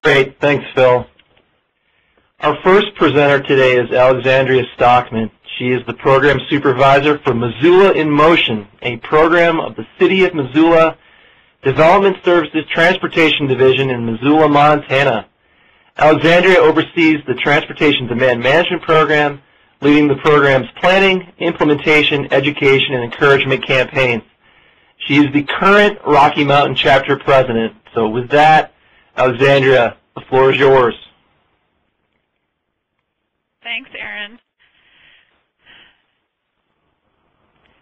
Great, thanks, Phil. Our first presenter today is Alexandria Stokman. She is the program supervisor for Missoula in Motion, a program of the City of Missoula Development Services Transportation Division in Missoula, Montana. Alexandria oversees the Transportation Demand Management Program, leading the program's planning, implementation, education, and encouragement campaigns. She is the current Rocky Mountain Chapter President. So with that, Alexandria, the floor is yours. Thanks, Aaron.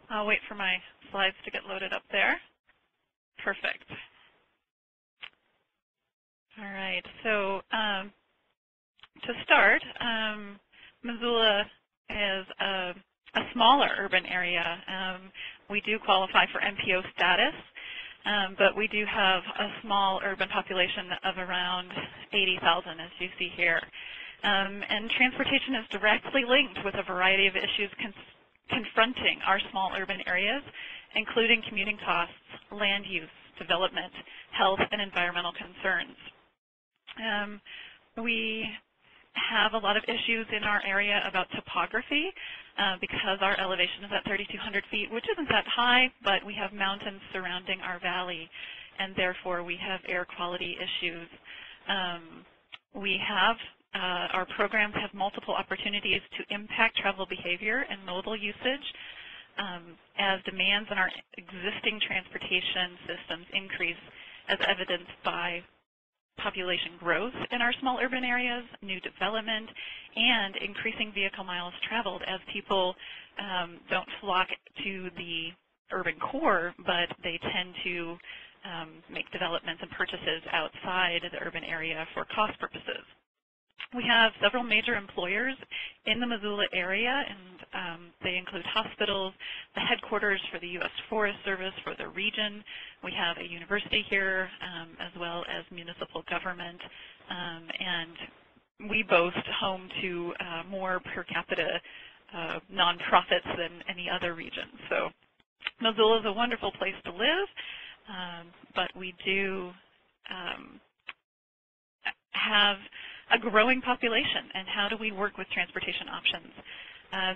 I'll wait for my slides to get loaded up there. Perfect. All right, so to start, Missoula is a smaller urban area. We do qualify for MPO status, but we do have a small urban population of around 80,000, as you see here. And transportation is directly linked with a variety of issues confronting our small urban areas, including commuting costs, land use, development, health, and environmental concerns. We have a lot of issues in our area about topography because our elevation is at 3,200 feet, which isn't that high, but we have mountains surrounding our valley, and therefore we have air quality issues. Our programs have multiple opportunities to impact travel behavior and modal usage as demands on our existing transportation systems increase, as evidenced by population growth in our small urban areas, new development, and increasing vehicle miles traveled as people don't flock to the urban core, but they tend to make developments and purchases outside the urban area for cost purposes. We have several major employers in the Missoula area, and they include hospitals, the headquarters for the U.S. Forest Service for the region. We have a university here, as well as municipal government, and we boast home to more per capita nonprofits than any other region. So Missoula is a wonderful place to live, but we do have a growing population, and how do we work with transportation options?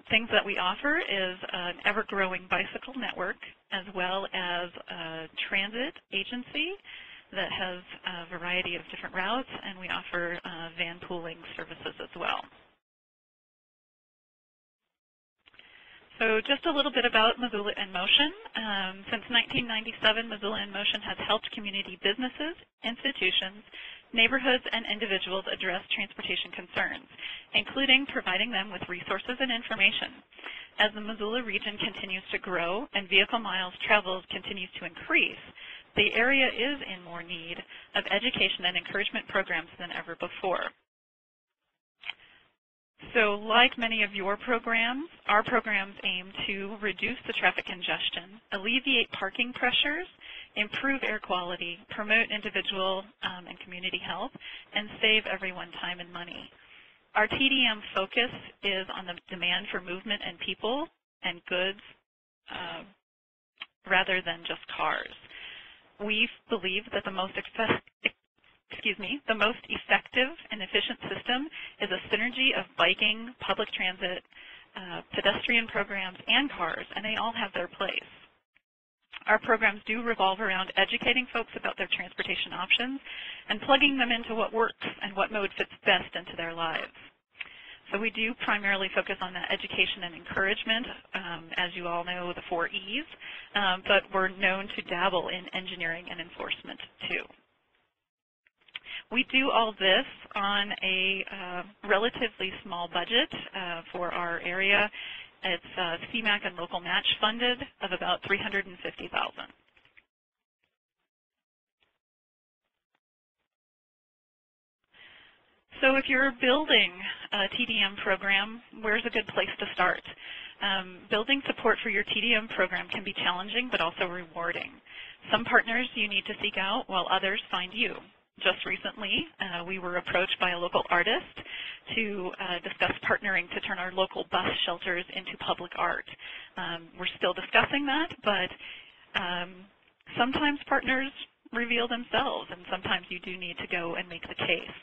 Things that we offer is an ever-growing bicycle network, as well as a transit agency that has a variety of different routes, and we offer van pooling services as well. So just a little bit about Missoula in Motion. Since 1997, Missoula in Motion has helped community businesses, institutions, neighborhoods, and individuals address transportation concerns, including providing them with resources and information. As the Missoula region continues to grow and vehicle miles traveled continues to increase, the area is in more need of education and encouragement programs than ever before. So like many of your programs, our programs aim to reduce the traffic congestion, alleviate parking pressures, improve air quality, promote individual and community health, and save everyone time and money. Our TDM focus is on the demand for movement and people and goods rather than just cars. We believe that the most effective and efficient system is a synergy of biking, public transit, pedestrian programs, and cars, and they all have their place. Our programs do revolve around educating folks about their transportation options and plugging them into what works and what mode fits best into their lives. So we do primarily focus on that education and encouragement, as you all know, the 4 E's, but we're known to dabble in engineering and enforcement too. We do all this on a relatively small budget for our area. It's CMAQ and local match funded of about $350,000. So if you're building a TDM program, where's a good place to start? Building support for your TDM program can be challenging but also rewarding. Some partners you need to seek out while others find you. Just recently, we were approached by a local artist to discuss partnering to turn our local bus shelters into public art. We're still discussing that, but sometimes partners reveal themselves, and sometimes you do need to go and make the case.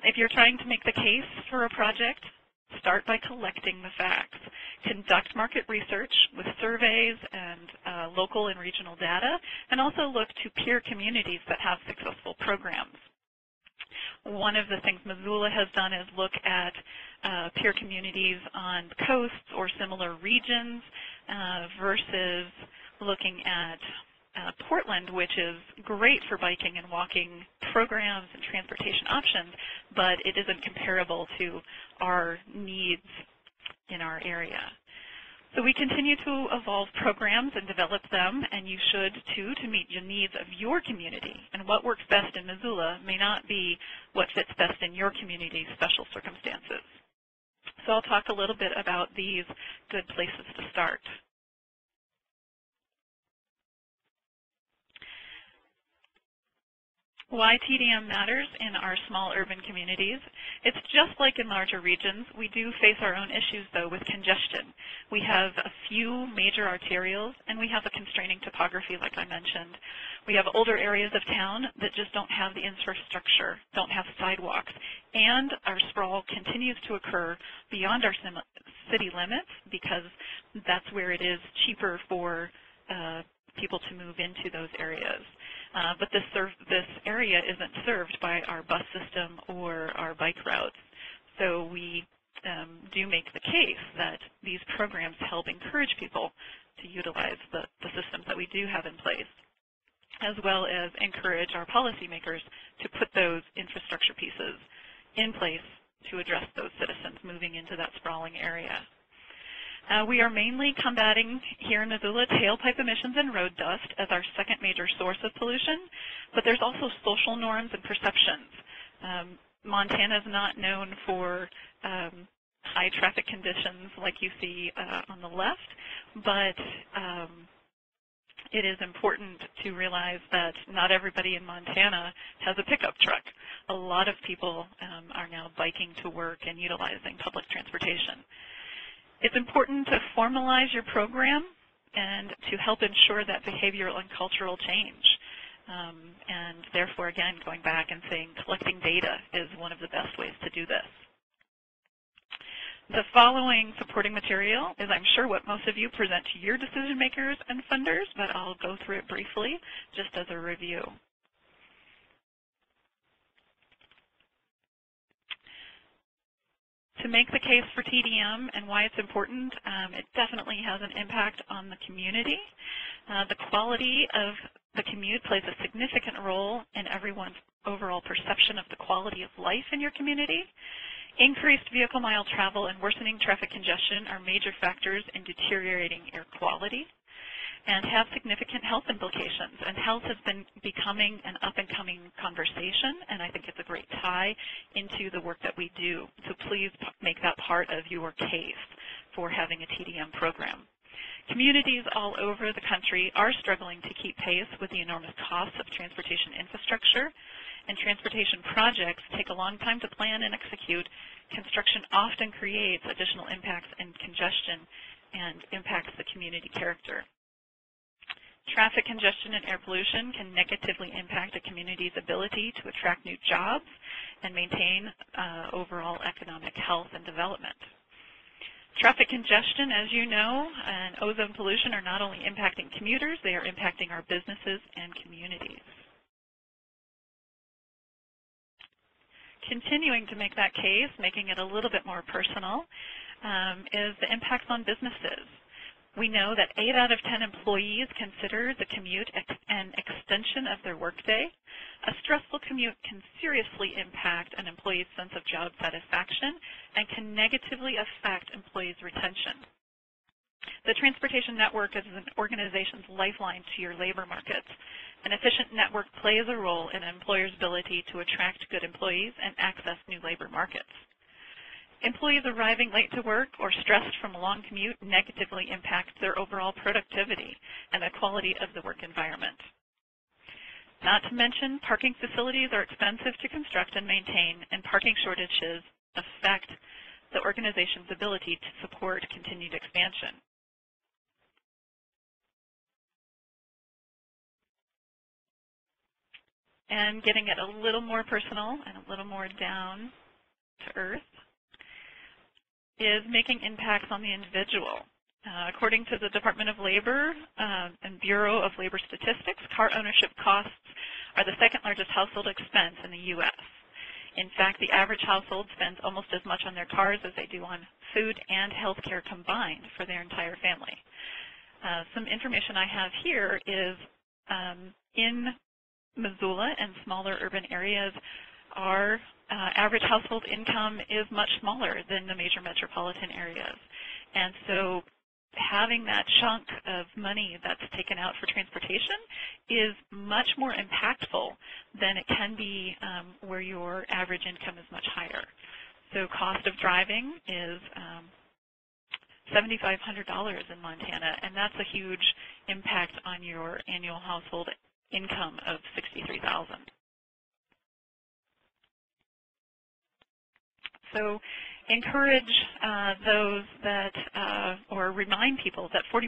If you're trying to make the case for a project, start by collecting the facts. Conduct market research with surveys and local and regional data, and also look to peer communities that have successful programs. One of the things Missoula has done is look at peer communities on coasts or similar regions versus looking at Portland, which is great for biking and walking programs and transportation options, but it isn't comparable to our needs in our area. So we continue to evolve programs and develop them, and you should too, to meet the needs of your community. And what works best in Missoula may not be what fits best in your community's special circumstances. So I'll talk a little bit about these good places to start. Why TDM matters in our small urban communities. It's just like in larger regions. We do face our own issues, though, with congestion. We have a few major arterials, and we have a constraining topography, like I mentioned. We have older areas of town that just don't have the infrastructure, don't have sidewalks, and our sprawl continues to occur beyond our city limits because that's where it is cheaper for people to move into those areas. But this area isn't served by our bus system or our bike routes. So we do make the case that these programs help encourage people to utilize the systems that we do have in place, as well as encourage our policymakers to put those infrastructure pieces in place to address those citizens moving into that sprawling area. We are mainly combating here in Missoula tailpipe emissions and road dust as our second major source of pollution, but there's also social norms and perceptions. Montana is not known for high traffic conditions like you see on the left, but it is important to realize that not everybody in Montana has a pickup truck. A lot of people are now biking to work and utilizing public transportation. It's important to formalize your program and to help ensure that behavioral and cultural change. And therefore, again, going back and saying collecting data is one of the best ways to do this. The following supporting material is, I'm sure, what most of you present to your decision makers and funders, but I'll go through it briefly just as a review. To make the case for TDM and why it's important, it definitely has an impact on the community. The quality of the commute plays a significant role in everyone's overall perception of the quality of life in your community. Increased vehicle mile travel and worsening traffic congestion are major factors in deteriorating air quality and have significant health implications. And health has been becoming an up-and-coming conversation, and I think it's a great tie into the work that we do. So please make that part of your case for having a TDM program. Communities all over the country are struggling to keep pace with the enormous costs of transportation infrastructure, and transportation projects take a long time to plan and execute. Construction often creates additional impacts and congestion and impacts the community character. Traffic congestion and air pollution can negatively impact a community's ability to attract new jobs and maintain overall economic health and development. Traffic congestion, as you know, and ozone pollution are not only impacting commuters, they are impacting our businesses and communities. Continuing to make that case, making it a little bit more personal, is the impacts on businesses. We know that 8 out of 10 employees consider the commute an extension of their workday. A stressful commute can seriously impact an employee's sense of job satisfaction and can negatively affect employees' retention. The transportation network is an organization's lifeline to your labor markets. An efficient network plays a role in an employer's ability to attract good employees and access new labor markets. Employees arriving late to work or stressed from a long commute negatively impact their overall productivity and the quality of the work environment. Not to mention, parking facilities are expensive to construct and maintain, and parking shortages affect the organization's ability to support continued expansion. And getting it a little more personal and a little more down to earth is making impacts on the individual. According to the Department of Labor and Bureau of Labor Statistics, car ownership costs are the second largest household expense in the U.S. In fact, the average household spends almost as much on their cars as they do on food and health care combined for their entire family. Some information I have here is in Missoula and smaller urban areas, our average household income is much smaller than the major metropolitan areas. And so having that chunk of money that's taken out for transportation is much more impactful than it can be where your average income is much higher. So cost of driving is $7,500 in Montana, and that's a huge impact on your annual household income of $63,000. So encourage those that, or remind people that 40%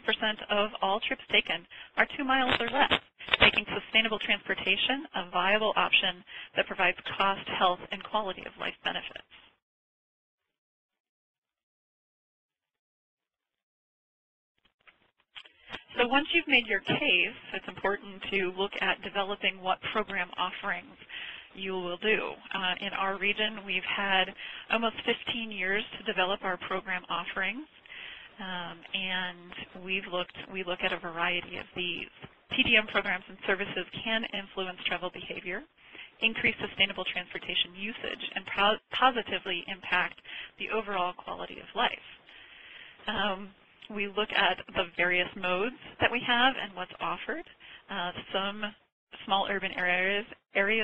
of all trips taken are 2 miles or less, making sustainable transportation a viable option that provides cost, health, and quality of life benefits. So once you've made your case, it's important to look at developing what program offerings you will do. In our region, we've had almost 15 years to develop our program offerings, and we look at a variety of these. TDM programs and services can influence travel behavior, increase sustainable transportation usage, and positively impact the overall quality of life. We look at the various modes that we have and what's offered. Some small urban areas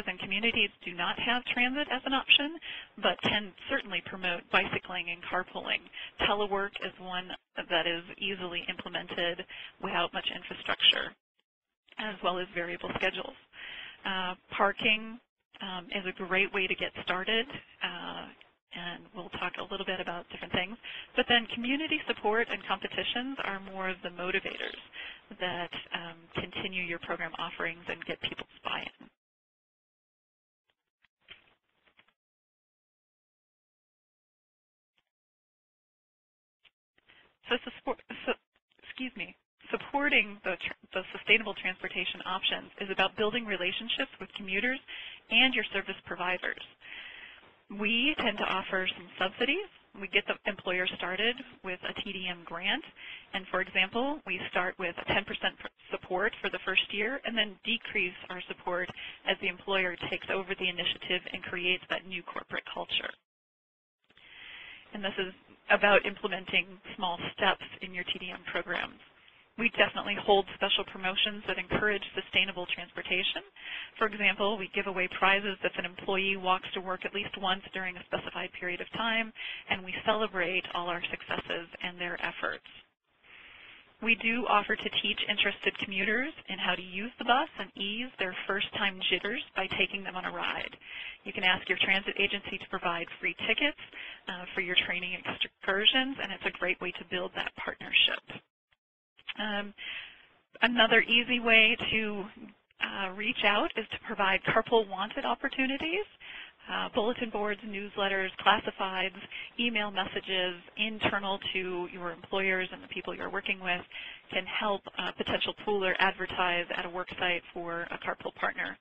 and communities do not have transit as an option, but can certainly promote bicycling and carpooling. Telework is one that is easily implemented without much infrastructure, as well as variable schedules. Parking is a great way to get started, and we'll talk a little bit about different things. But then community support and competitions are more of the motivators that continue your program offerings and get people's buy-in. Supporting the sustainable transportation options is about building relationships with commuters and your service providers. We tend to offer some subsidies. We get the employer started with a TDM grant, and for example, we start with a 10% support for the first year and then decrease our support as the employer takes over the initiative and creates that new corporate culture. And this is about implementing small steps in your TDM programs. We definitely hold special promotions that encourage sustainable transportation. For example, we give away prizes if an employee walks to work at least once during a specified period of time, and we celebrate all our successes and their efforts. We do offer to teach interested commuters in how to use the bus and ease their first-time jitters by taking them on a ride. You can ask your transit agency to provide free tickets for your training excursions, and it's a great way to build that partnership. Another easy way to reach out is to provide carpool wanted opportunities. Bulletin boards, newsletters, classifieds, email messages internal to your employers and the people you're working with can help a potential pooler advertise at a work site for a carpool partner.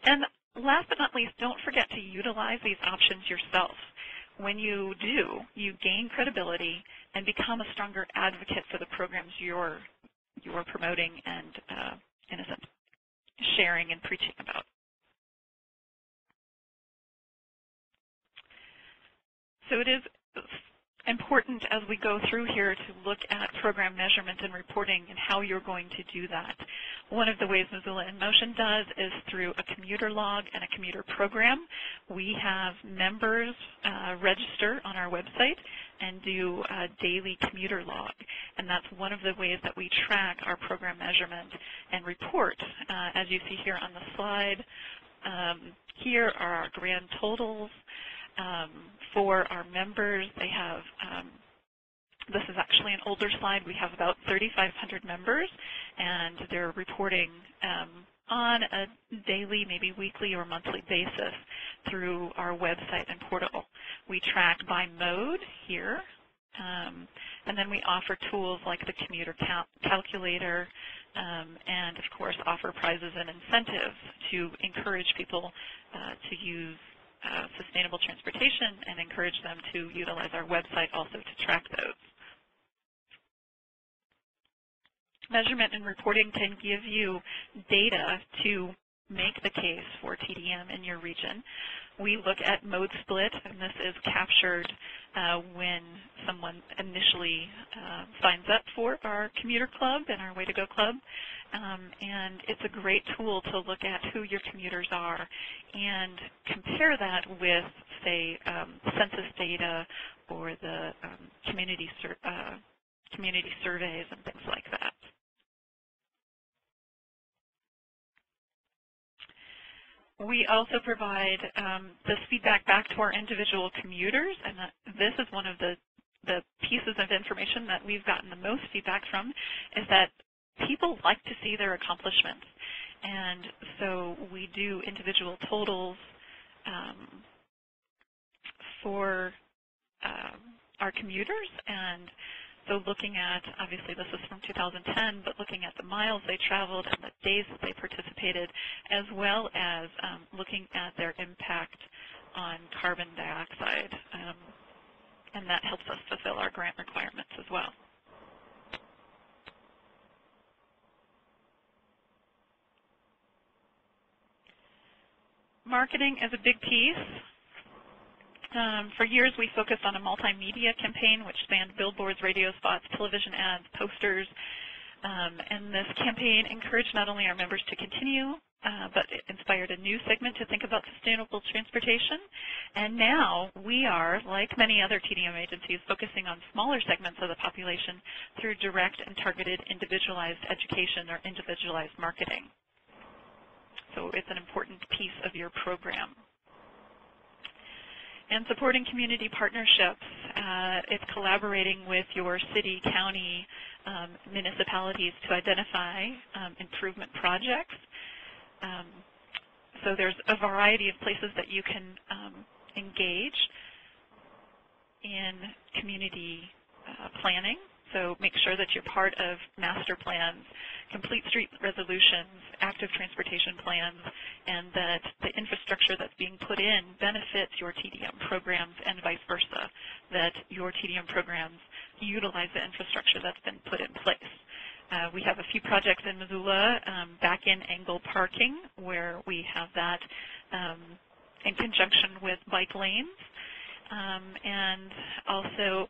And last but not least, don't forget to utilize these options yourself. When you do, you gain credibility and become a stronger advocate for the programs you're promoting and, in a sense, sharing and preaching about. So it is important as we go through here to look at program measurement and reporting and how you're going to do that. One of the ways Missoula in Motion does is through a commuter log and a commuter program. We have members register on our website and do a daily commuter log, and that's one of the ways that we track our program measurement and report. As you see here on the slide, here are our grand totals. For our members, they have, this is actually an older slide, we have about 3,500 members, and they're reporting on a daily, maybe weekly or monthly basis through our website and portal. We track by mode here, and then we offer tools like the commuter calculator, and of course offer prizes and incentives to encourage people to use sustainable transportation and encourage them to utilize our website also to track those. Measurement and reporting can give you data to make the case for TDM in your region. We look at mode split, and this is captured when someone initially signs up for our commuter club and our Way to Go club. And it's a great tool to look at who your commuters are and compare that with, say, census data or the community surveys and things like that. We also provide this feedback back to our individual commuters, and this is one of the pieces of information that we've gotten the most feedback from, is that people like to see their accomplishments. And so we do individual totals for our commuters, and so looking at, obviously this is from 2010, but looking at the miles they traveled and the days that they participated, as well as looking at their impact on carbon dioxide, and that helps us fulfill our grant requirements as well. Marketing is a big piece. For years, we focused on a multimedia campaign which spanned billboards, radio spots, television ads, posters, and this campaign encouraged not only our members to continue, but it inspired a new segment to think about sustainable transportation. And now we are, like many other TDM agencies, focusing on smaller segments of the population through direct and targeted individualized education or individualized marketing. So it's an important piece of your program. And supporting community partnerships, it's collaborating with your city, county, municipalities to identify improvement projects. So there's a variety of places that you can engage in community planning. So make sure that you're part of master plans, complete street resolutions, active transportation plans, and that the infrastructure that's being put in benefits your TDM programs and vice versa, that your TDM programs utilize the infrastructure that's been put in place. We have a few projects in Missoula, back in angle parking, where we have that in conjunction with bike lanes. And also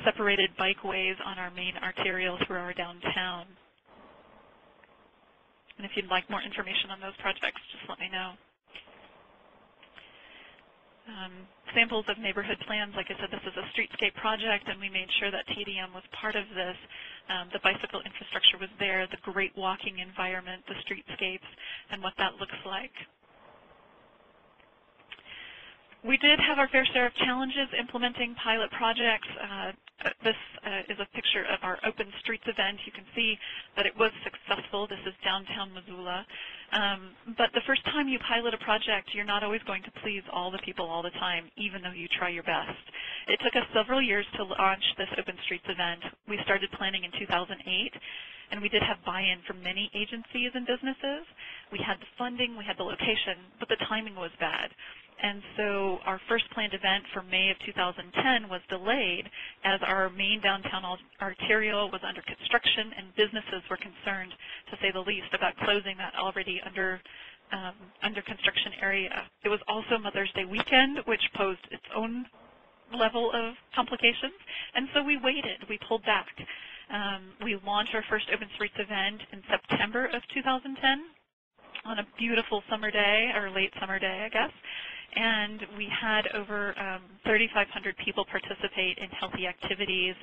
separated bikeways on our main arterial through our downtown. And if you'd like more information on those projects, just let me know. Samples of neighborhood plans, like I said, this is a streetscape project, and we made sure that TDM was part of this. The bicycle infrastructure was there, the great walking environment, the streetscapes, and what that looks like. We did have our fair share of challenges implementing pilot projects. This is a picture of our Open Streets event. You can see that it was successful. This is downtown Missoula. But the first time you pilot a project, you're not always going to please all the people all the time, even though you try your best. It took us several years to launch this Open Streets event. We started planning in 2008, and we did have buy-in from many agencies and businesses. We had the funding, we had the location, but the timing was bad. And so our first planned event for May of 2010 was delayed as our main downtown arterial was under construction and businesses were concerned, to say the least, about closing that already under construction area. It was also Mother's Day weekend, which posed its own level of complications. And so we waited. We pulled back. We launched our first Open Streets event in September of 2010 on a beautiful summer day, or late summer day, I guess. And we had over 3,500 people participate in healthy activities,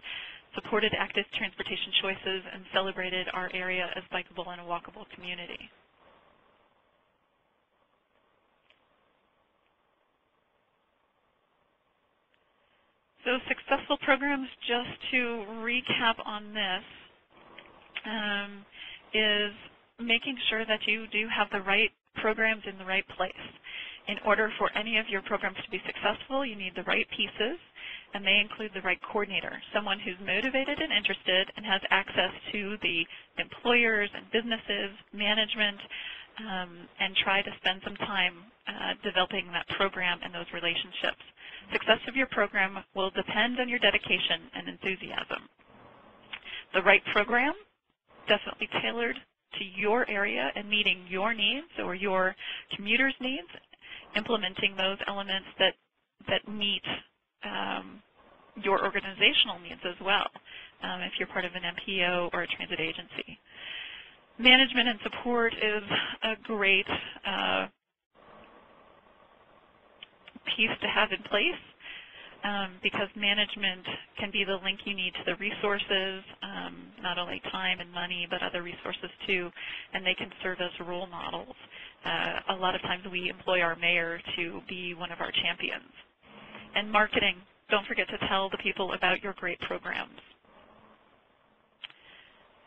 supported active transportation choices, and celebrated our area as bikeable and a walkable community. So successful programs, just to recap on this, is making sure that you do have the right programs in the right place. In order for any of your programs to be successful, you need the right pieces, and they include the right coordinator, someone who's motivated and interested and has access to the employers and businesses, management, and try to spend some time developing that program and those relationships. Success of your program will depend on your dedication and enthusiasm. The right program, definitely tailored to your area and meeting your needs or your commuters' needs, implementing those elements that meet your organizational needs as well, if you're part of an MPO or a transit agency. Management and support is a great piece to have in place because management can be the link you need to the resources, not only time and money, but other resources too, and they can serve as role models. A lot of times we employ our mayor to be one of our champions. And marketing, don't forget to tell the people about your great programs.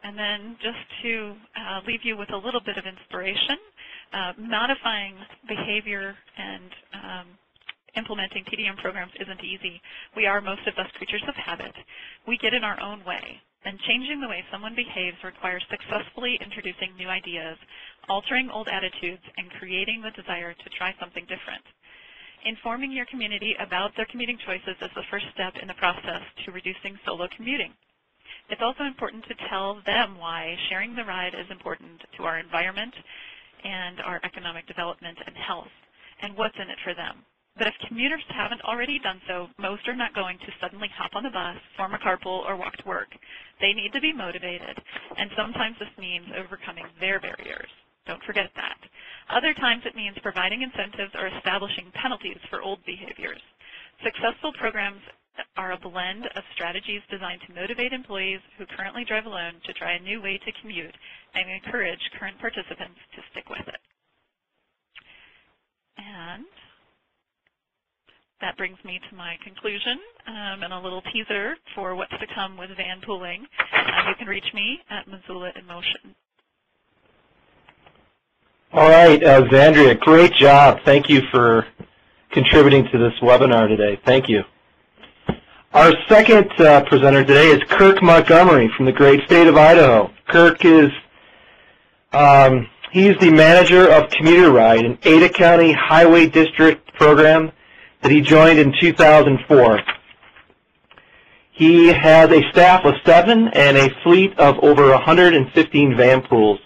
And then just to leave you with a little bit of inspiration, modifying behavior and implementing TDM programs isn't easy. We are, most of us, creatures of habit. We get in our own way, and changing the way someone behaves requires successfully introducing new ideas, altering old attitudes, and creating the desire to try something different. Informing your community about their commuting choices is the first step in the process to reducing solo commuting. It's also important to tell them why sharing the ride is important to our environment and our economic development and health, and what's in it for them. But if commuters haven't already done so, most are not going to suddenly hop on the bus, form a carpool, or walk to work. They need to be motivated, and sometimes this means overcoming their barriers. Don't forget that. Other times it means providing incentives or establishing penalties for old behaviors. Successful programs are a blend of strategies designed to motivate employees who currently drive alone to try a new way to commute and encourage current participants to stick with it. And that brings me to my conclusion and a little teaser for what's to come with van pooling. You can reach me at Missoula in Motion. All right, Alexandria, great job. Thank you for contributing to this webinar today. Thank you. Our second presenter today is Kirk Montgomery from the great state of Idaho. Kirk is he's the manager of Commuteride, an Ada County Highway District program that he joined in 2004. He has a staff of 7 and a fleet of over 115 van pools.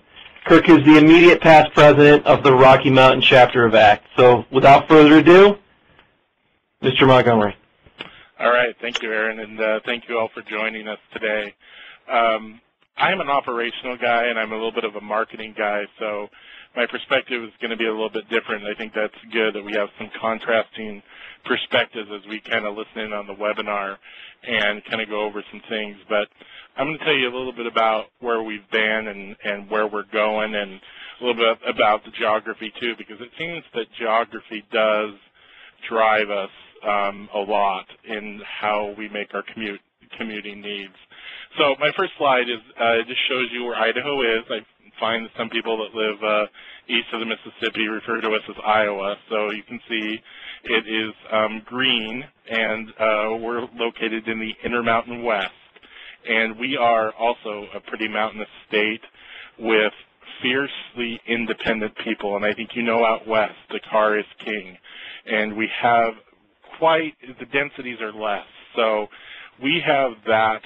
Kirk is the immediate past president of the Rocky Mountain chapter of ACT. So without further ado, Mr. Montgomery. All right. Thank you, Aaron, and thank you all for joining us today. I'm an operational guy, and I'm a little bit of a marketing guy, so my perspective is going to be a little bit different. I think that's good that we have some contrasting perspectives as we kind of listen in on the webinar and kind of go over some things. But I'm going to tell you a little bit about where we've been and where we're going, and a little bit about the geography too, because it seems that geography does drive us a lot in how we make our commuting needs. So my first slide is it just shows you where Idaho is. I find that some people that live east of the Mississippi refer to us as Iowa. So you can see it is green, and we're located in the Intermountain West. And we are also a pretty mountainous state with fiercely independent people. And I think you know out west, the car is king. And we have the densities are less. So we have that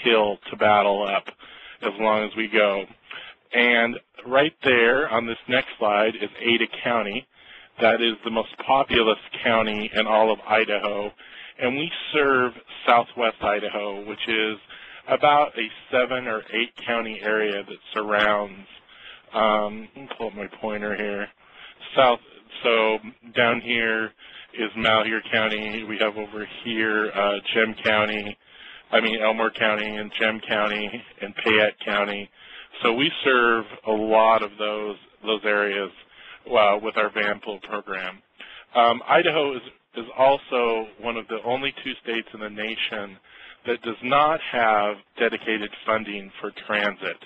hill to battle up as long as we go. And right there on this next slide is Ada County. That is the most populous county in all of Idaho. And we serve southwest Idaho, which is about a 7 or 8 county area that surrounds, let me pull up my pointer here, south. So down here is Malheur County. We have over here Elmore County and Gem County and Payette County. So we serve a lot of those areas with our van pool program. Idaho is also one of the only 2 states in the nation that does not have dedicated funding for transit.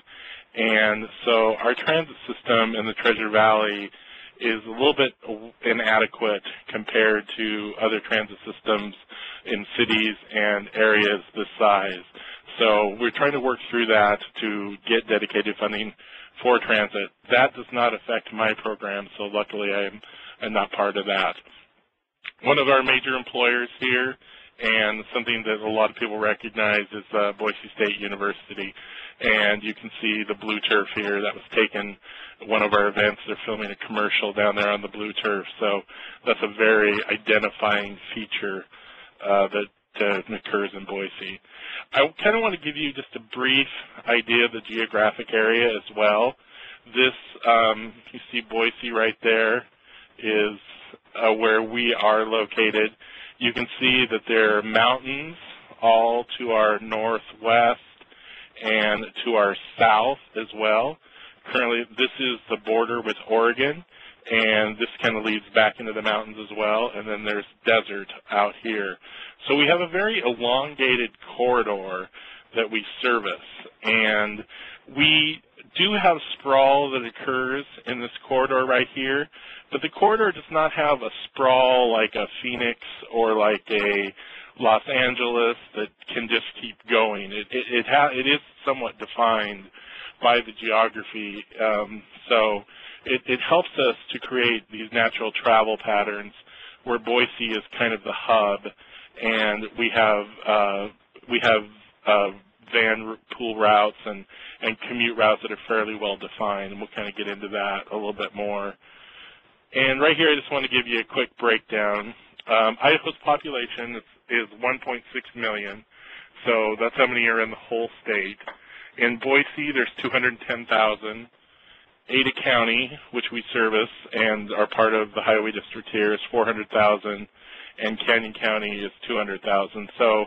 And so our transit system in the Treasure Valley is a little bit inadequate compared to other transit systems in cities and areas this size. So we're trying to work through that to get dedicated funding for transit. That does not affect my program, so luckily I'm not part of that. One of our major employers here, and something that a lot of people recognize, is Boise State University. And you can see the blue turf here that was taken at one of our events. They're filming a commercial down there on the blue turf. So that's a very identifying feature that occurs in Boise. I kind of want to give you just a brief idea of the geographic area as well. This, you see Boise right there, is where we are located. You can see that there are mountains all to our northwest and to our south as well. Currently, this is the border with Oregon, and this kind of leads back into the mountains as well, and then there's desert out here. So we have a very elongated corridor that we service, and we do have sprawl that occurs in this corridor right here, but the corridor does not have a sprawl like a Phoenix or like a Los Angeles that can just keep going. It is somewhat defined by the geography, so it helps us to create these natural travel patterns where Boise is kind of the hub, and we have van pool routes and commute routes that are fairly well defined, and we'll kind of get into that a little bit more. And right here, I just want to give you a quick breakdown. Idaho's population is 1.6 million, so that's how many are in the whole state. In Boise, there's 210,000. Ada County, which we service and are part of the highway district here, is 400,000, and Canyon County is 200,000. So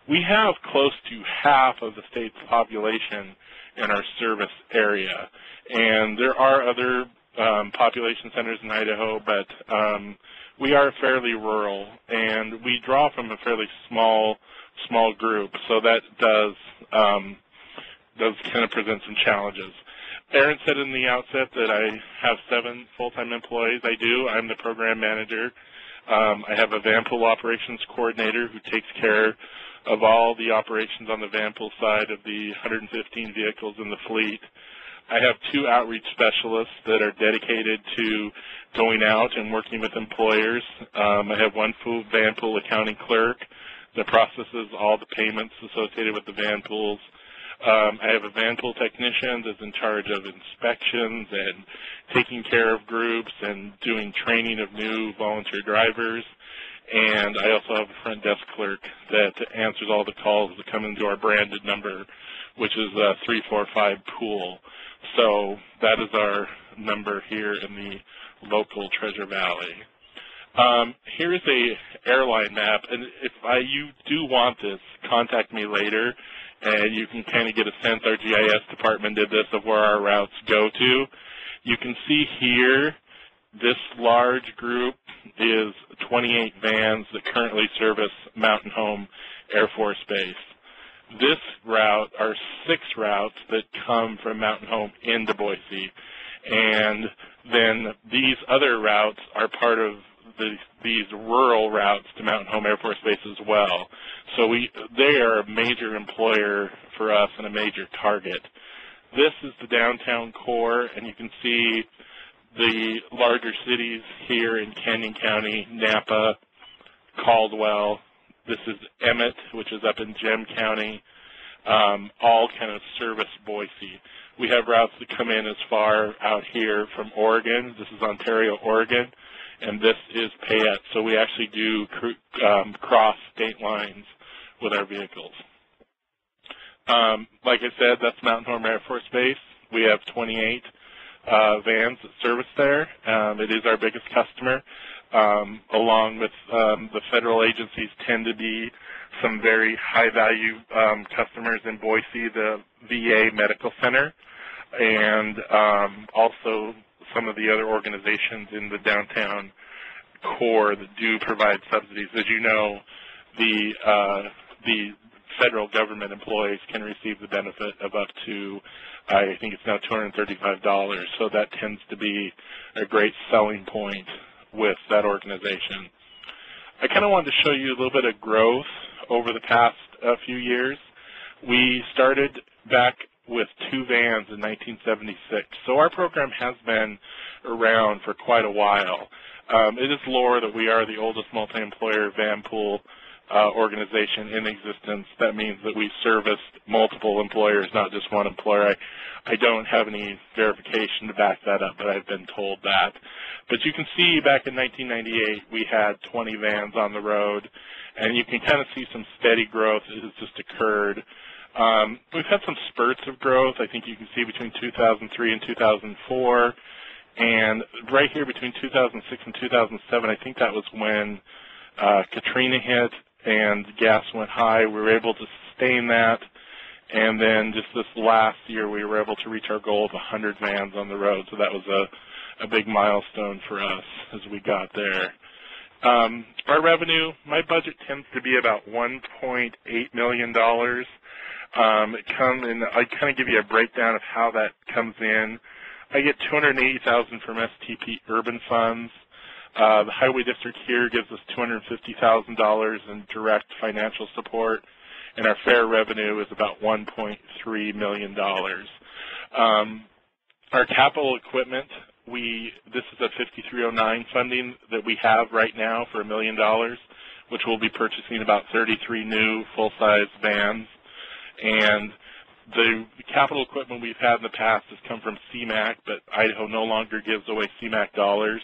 we have close to half of the state's population in our service area. And there are other population centers in Idaho, but we are fairly rural, and we draw from a fairly small group, so that does kind of present some challenges. Aaron said in the outset that I have 7 full-time employees. I do. I'm the program manager. I have a van pool operations coordinator who takes care of all the operations on the van pool side of the 115 vehicles in the fleet. I have 2 outreach specialists that are dedicated to going out and working with employers. I have 1 van pool accounting clerk that processes all the payments associated with the van pools. I have a van pool technician that's in charge of inspections and taking care of groups and doing training of new volunteer drivers. And I also have a front desk clerk that answers all the calls that come into our branded number, which is 345 pool. So that is our number here in the local Treasure Valley. Here's a airline map, and if you do want this, contact me later, and you can kind of get a sense. Our GIS department did this of where our routes go to. You can see here, this large group is 28 vans that currently service Mountain Home Air Force Base. This route are 6 routes that come from Mountain Home into Boise, and then these other routes are part of these rural routes to Mountain Home Air Force Base as well. So they are a major employer for us and a major target. This is the downtown core, and you can see the larger cities here in Canyon County, Napa, Caldwell. This is Emmett, which is up in Gem County, all kind of service Boise. We have routes that come in as far out here from Oregon. This is Ontario, Oregon, and this is Payette. So we actually do cross state lines with our vehicles. Like I said, that's Mountain Home Air Force Base. We have 28 vans that service there. It is our biggest customer. Along with the federal agencies tend to be some very high-value customers in Boise, the VA Medical Center, and also some of the other organizations in the downtown core that do provide subsidies. As you know, the federal government employees can receive the benefit of up to, I think it's now $235. So that tends to be a great selling point with that organization. I kind of wanted to show you a little bit of growth over the past few years. We started back with 2 vans in 1976. So our program has been around for quite a while. It is lore that we are the oldest multi-employer van pool organization in existence. That means that we've serviced multiple employers, not just one employer. I don't have any verification to back that up, but I've been told that. But you can see back in 1998, we had 20 vans on the road, and you can kind of see some steady growth that has just occurred. We've had some spurts of growth. I think you can see between 2003 and 2004. And right here between 2006 and 2007, I think that was when Katrina hit and gas went high. We were able to sustain that. And then just this last year, we were able to reach our goal of 100 vans on the road. So that was a big milestone for us as we got there. Our revenue, my budget tends to be about $1.8 million. I kind of give you a breakdown of how that comes in. I get $280,000 from STP Urban Funds. The Highway District here gives us $250,000 in direct financial support, and our fair revenue is about $1.3 million. Our capital equipment, this is a 5309 funding that we have right now for $1 million, which we'll be purchasing about 33 new full-size vans. And the capital equipment we've had in the past has come from CMAQ, but Idaho no longer gives away CMAQ dollars,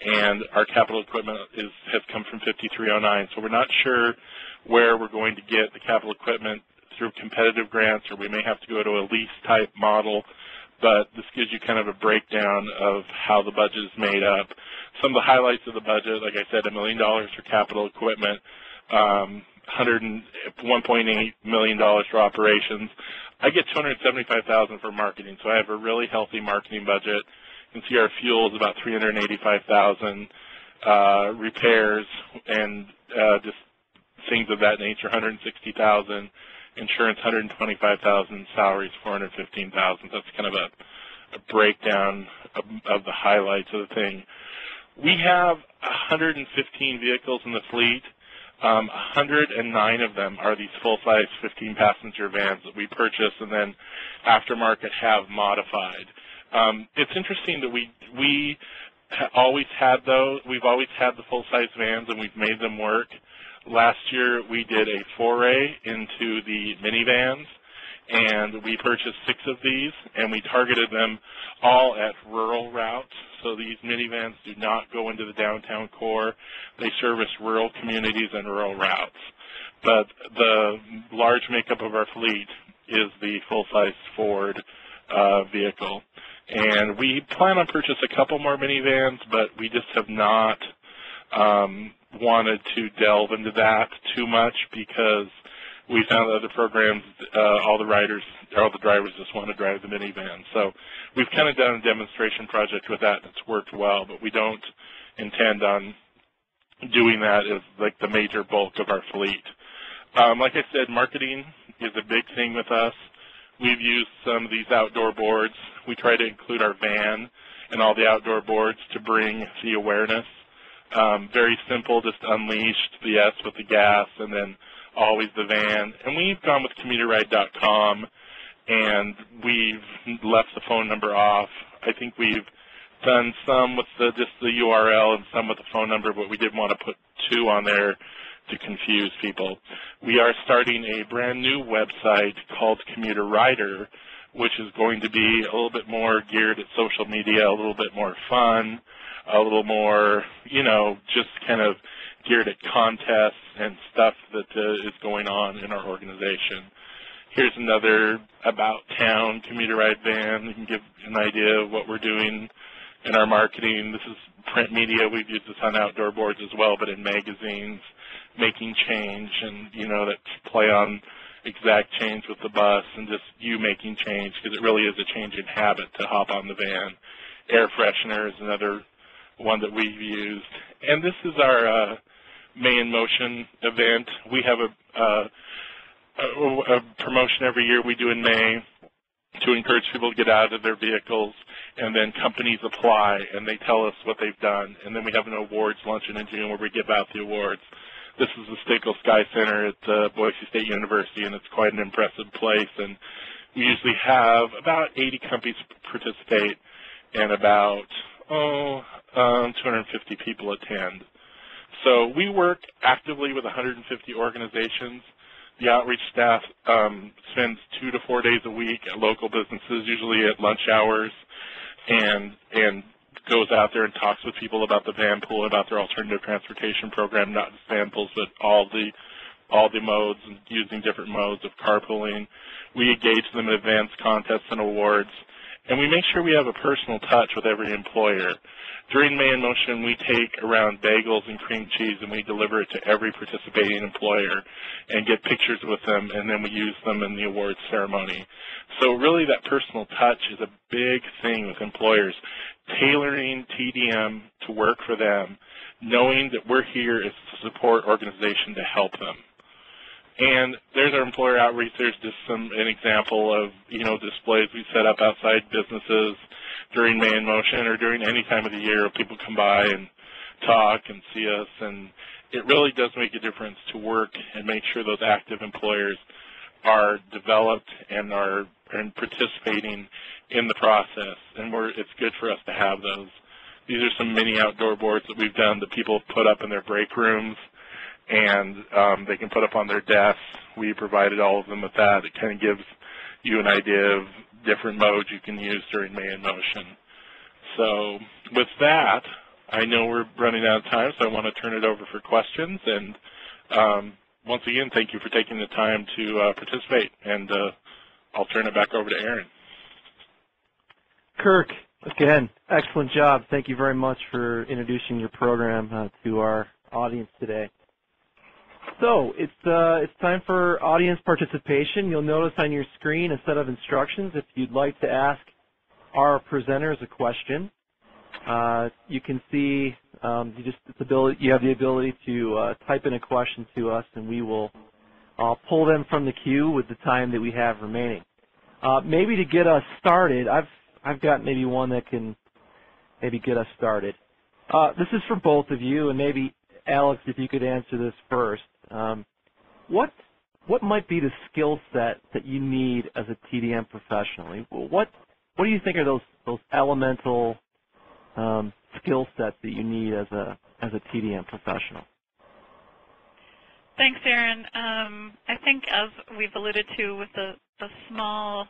and our capital equipment has come from 5309. So we're not sure where we're going to get the capital equipment through competitive grants, or we may have to go to a lease-type model, but this gives you kind of a breakdown of how the budget is made up. Some of the highlights of the budget, like I said, $1 million for capital equipment, $1.8 million for operations. I get $275,000 for marketing, so I have a really healthy marketing budget. You can see our fuel is about $385,000, repairs and just things of that nature, $160,000, insurance $125,000, salaries $415,000. That's kind of a breakdown of the highlights of the thing. We have 115 vehicles in the fleet. 109 of them are these full-size 15-passenger vans that we purchase and then aftermarket have modified. It's interesting that we always had those. We've always had the full-size vans and we've made them work. Last year we did a foray into the minivans, and we purchased 6 of these, and we targeted them all at rural routes. So these minivans do not go into the downtown core. They service rural communities and rural routes. But the large makeup of our fleet is the full-size Ford vehicle. And we plan on purchasing a couple more minivans, but we just have not wanted to delve into that too much because we found that other programs, all the drivers just want to drive the minivan. So we've kind of done a demonstration project with that, and it's worked well, but we don't intend on doing that as like the major bulk of our fleet. Like I said, marketing is a big thing with us. We've used some of these outdoor boards. We try to include our van and all the outdoor boards to bring the awareness. Very simple, just unleashed the S with the gas and then always the van. And we've gone with Commuteride.com, and we've left the phone number off. I think we've done some with just the URL and some with the phone number, but we didn't want to put 2 on there to confuse people. We are starting a brand new website called Commuteride, which is going to be a little bit more geared at social media, a little bit more fun, a little more, just kind of geared at contests and stuff that is going on in our organization. Here's another about town Commuteride van. You can give an idea of what we're doing in our marketing. This is print media. We've used this on outdoor boards as well, but in magazines, making change, and that play on exact change with the bus and just you making change, because it really is a change in habit to hop on the van. Air freshener is another one that we've used. And this is our May in Motion event. We have a promotion every year we do in May to encourage people to get out of their vehicles, and then companies apply and they tell us what they've done, and then we have an awards luncheon in June where we give out the awards. This is the Stickle Sky Center at Boise State University, and it's quite an impressive place, and we usually have about 80 companies participate and about 250 people attend. So we work actively with 150 organizations. The outreach staff spends 2 to 4 days a week at local businesses, usually at lunch hours, and goes out there and talks with people about the van pool, about their alternative transportation program, not just van pools, but all the modes, and using different modes of carpooling. We engage them in advanced contests and awards, and we make sure we have a personal touch with every employer. During May in Motion, we take around bagels and cream cheese and we deliver it to every participating employer and get pictures with them, and then we use them in the awards ceremony. So really that personal touch is a big thing with employers, tailoring TDM to work for them, knowing that we're here as a support organization to help them. And there's our employer outreach. There's just an example of, displays we set up outside businesses during May in Motion or during any time of the year where people come by and talk and see us. And it really does make a difference to work and make sure those active employers are developed and are participating in the process. And it's good for us to have those. These are some mini outdoor boards that we've done that people put up in their break rooms, and they can put up on their desks. We provided all of them with that. It kind of gives you an idea of different modes you can use during May in Motion. So with that, I know we're running out of time, so I want to turn it over for questions. And once again, thank you for taking the time to participate, and I'll turn it back over to Aaron. Kirk, again, excellent job. Thank you very much for introducing your program to our audience today. So it's time for audience participation. You'll notice on your screen a set of instructions. If you'd like to ask our presenters a question, you can see you have the ability to type in a question to us, and we will pull them from the queue with the time that we have remaining. Maybe to get us started, I've got maybe one that can maybe get us started. This is for both of you, and maybe Alex, if you could answer this first. What might be the skill set that you need as a TDM professional? What do you think are those elemental skill sets that you need as a TDM professional? Thanks, Aaron. I think, as we've alluded to with the small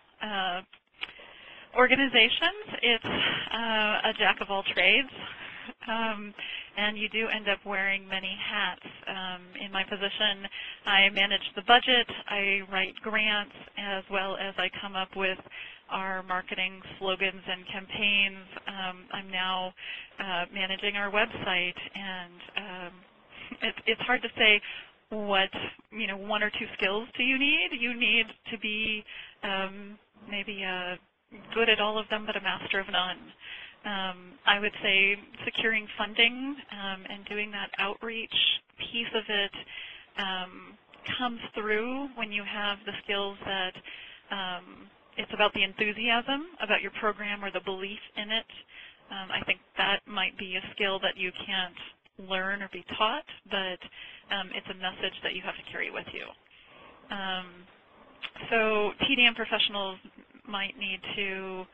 organizations, it's a jack of all trades. And you do end up wearing many hats. In my position, I manage the budget, I write grants, as well as I come up with our marketing slogans and campaigns. I'm now managing our website, and it's hard to say what, one or two skills do you need. You need to be maybe good at all of them, but a master of none. I would say securing funding and doing that outreach piece of it comes through when you have the skills that it's about the enthusiasm about your program or the belief in it. I think that might be a skill that you can't learn or be taught, but it's a message that you have to carry with you. So TDM professionals might need to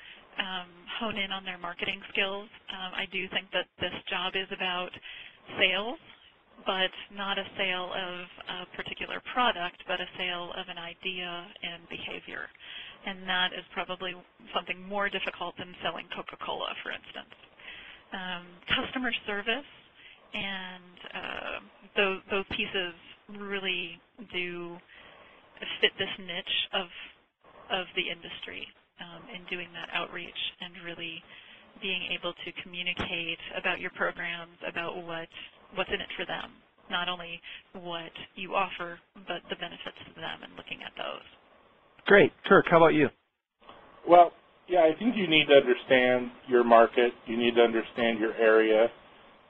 hone in on their marketing skills. I do think that this job is about sales, but not a sale of a particular product, but a sale of an idea and behavior. And that is probably something more difficult than selling Coca-Cola, for instance. Customer service and those pieces really do fit this niche of the industry. In doing that outreach and really being able to communicate about your programs, about what's in it for them, not only what you offer, but the benefits to them, and looking at those. Great. Kirk, how about you? Well, yeah, I think you need to understand your market. You need to understand your area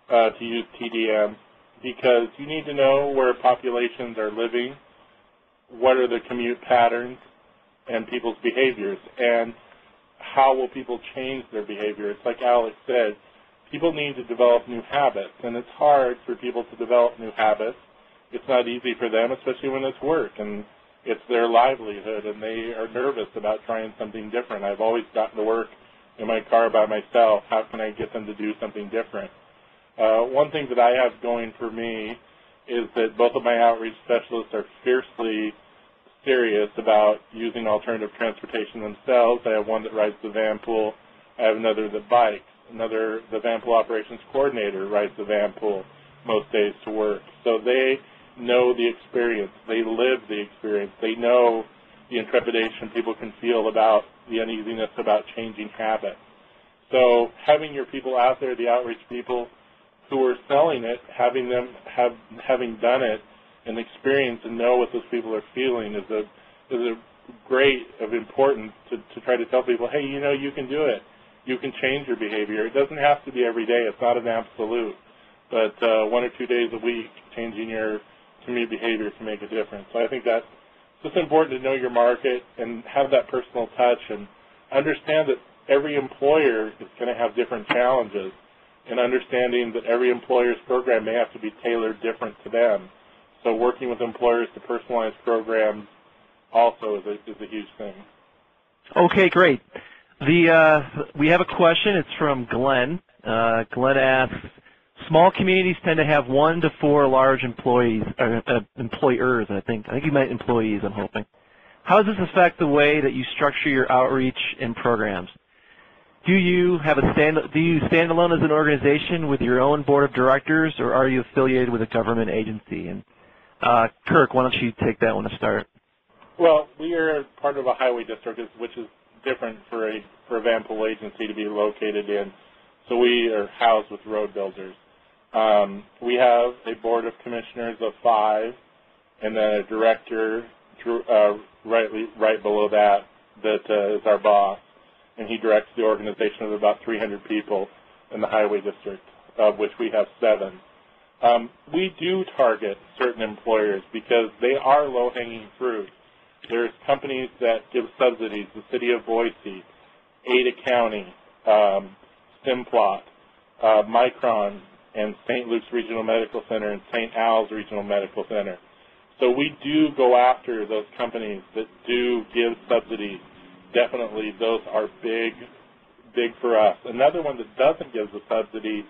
to use TDM, because you need to know where populations are living what are the commute patterns and people's behaviors, and how will people change their behavior. It's like Alex said, people need to develop new habits, and it's hard for people to develop new habits. It's not easy for them, especially when it's work, and it's their livelihood, and they are nervous about trying something different. I've always gotten to work in my car by myself. How can I get them to do something different? One thing that I have going for me is that both of my outreach specialists are fiercely serious about using alternative transportation themselves. I have one that rides the van pool. I have another that bikes. The van pool operations coordinator rides the van pool most days to work. So they know the experience. They live the experience. They know the intrepidation people can feel about the uneasiness about changing habits. So having your people out there, the outreach people who are selling it, having done it and experience and know what those people are feeling is a great of importance to try to tell people, hey, you know, you can do it. You can change your behavior. It doesn't have to be every day. It's not an absolute. But 1 or 2 days a week, changing your commute behavior can make a difference. So I think that's just important to know your market and have that personal touch and understand that every employer is going to have different challenges, and understanding that every employer's program may have to be tailored different to them. So working with employers to personalize programs also is a huge thing. Okay, great. We have a question. It's from Glenn. Glenn asks, small communities tend to have 1 to 4 large employers, I think. I think you meant employees, I'm hoping. How does this affect the way that you structure your outreach and programs? Do you stand alone as an organization with your own board of directors, or are you affiliated with a government agency? And Kirk, why don't you take that one to start? Well, we are part of a highway district, which is different for a van pool agency to be located in. So we are housed with road builders. We have a board of commissioners of 5, and then a director right below that is our boss, and he directs the organization of about 300 people in the highway district, of which we have 7. We do target certain employers because they are low-hanging fruit. There's companies that give subsidies, the city of Boise, Ada County, Simplot, Micron, and St. Luke's Regional Medical Center and St. Al's Regional Medical Center. So we do go after those companies that do give subsidies. Definitely those are big for us. Another one that doesn't give the subsidy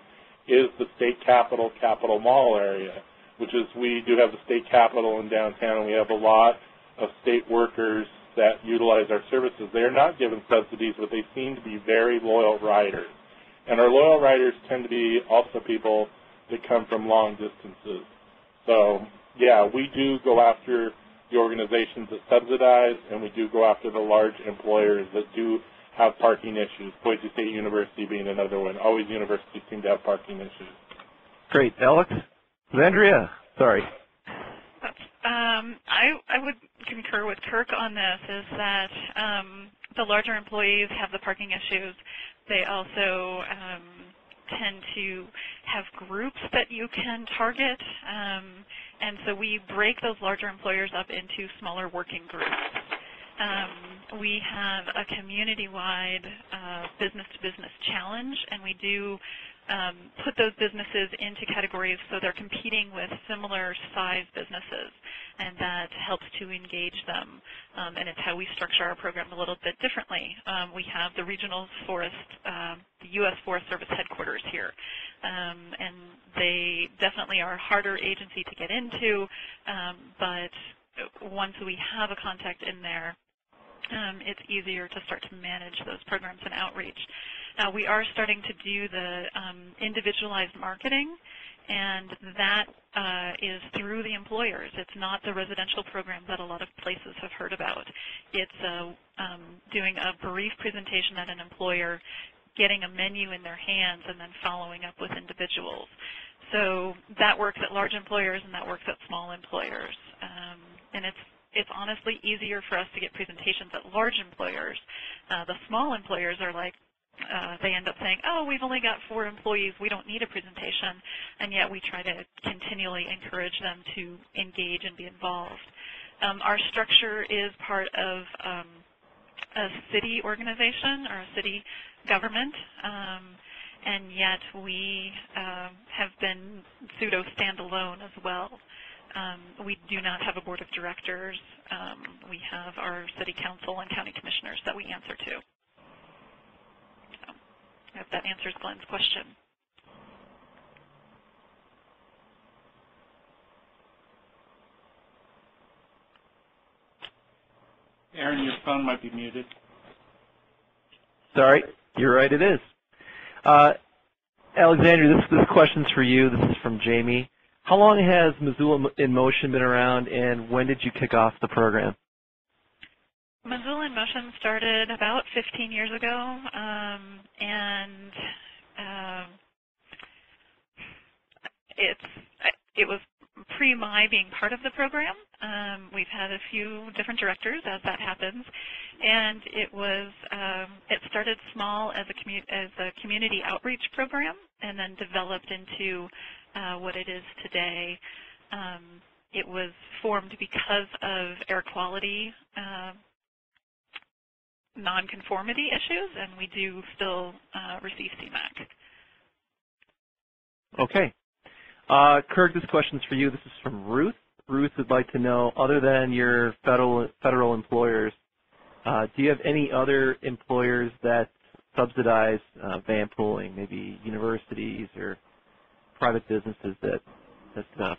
is the state capitol mall area, which is we do have the state capitol in downtown, and we have a lot of state workers that utilize our services. They are not given subsidies, but they seem to be very loyal riders. And our loyal riders tend to be also people that come from long distances. So, yeah, we do go after the organizations that subsidize, and we do go after the large employers that do have parking issues, Boise State University being another one. Always universities seem to have parking issues. Great. Alex? Alexandria? Sorry. I would concur with Kirk on this, is that the larger employees have the parking issues. They also tend to have groups that you can target, and so we break those larger employers up into smaller working groups. We have a community-wide business-to-business challenge, and we do put those businesses into categories so they're competing with similar-sized businesses, and that helps to engage them. And it's how we structure our program a little bit differently. We have the regional forest, the U.S. Forest Service headquarters here, and they definitely are a harder agency to get into, but once we have a contact in there, it's easier to start to manage those programs and outreach. We are starting to do the individualized marketing, and that is through the employers. It's not the residential program that a lot of places have heard about. It's doing a brief presentation at an employer, getting a menu in their hands, and then following up with individuals. So that works at large employers, and that works at small employers. And it's honestly easier for us to get presentations at large employers. The small employers are like, they end up saying, oh, we've only got 4 employees, we don't need a presentation, and yet we try to continually encourage them to engage and be involved. Our structure is part of a city organization or a city government, and yet we have been pseudo-standalone as well. We do not have a board of directors. We have our city council and county commissioners that we answer to. So, I hope that answers Glenn's question. Aaron, your phone might be muted. Sorry, you're right, it is. Alexandria, this question's for you. This is from Jamie. How long has Missoula in Motion been around, and when did you kick off the program? Missoula in Motion started about 15 years ago, and it was pre-my being part of the program. We've had a few different directors, as that happens, and it started small as a community outreach program, and then developed into what it is today. It was formed because of air quality nonconformity issues, and we do still receive CMAQ. Okay. Kirk, this question's for you. This is from Ruth. Ruth would like to know, other than your federal employers, do you have any other employers that subsidize van pooling, maybe universities or private businesses that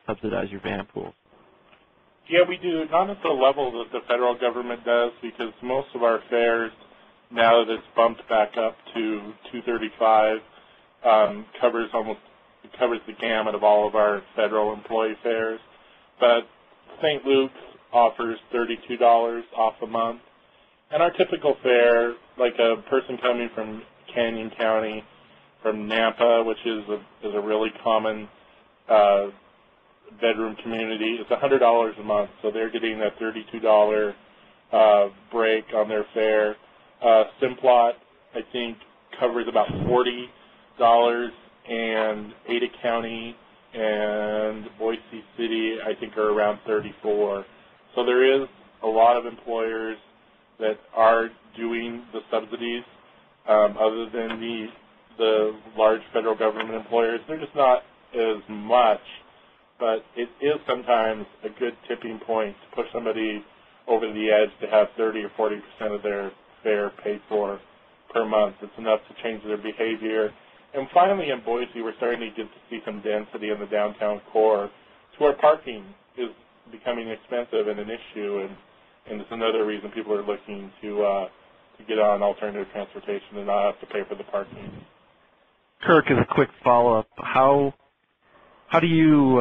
subsidize your van pools? Yeah, we do, not at the level that the federal government does, because most of our fares, now that it's bumped back up to $235, covers the gamut of all of our federal employee fares. But St. Luke's offers $32 off a month. And our typical fare, like a person coming from Canyon County, from Nampa, which is a really common bedroom community, it's $100 a month. So they're getting a $32 break on their fare. Simplot, I think, covers about $40, and Ada County and Boise City, I think, are around $34. So there is a lot of employers that are doing the subsidies, other than the large federal government employers. They're just not as much, but it is sometimes a good tipping point to push somebody over the edge to have 30 or 40% of their fare paid for per month. It's enough to change their behavior. And finally, in Boise, we're starting to get to see some density in the downtown core, to where parking is becoming expensive and an issue, and it's another reason people are looking to get on alternative transportation and not have to pay for the parking. Kirk, as a quick follow-up, how do you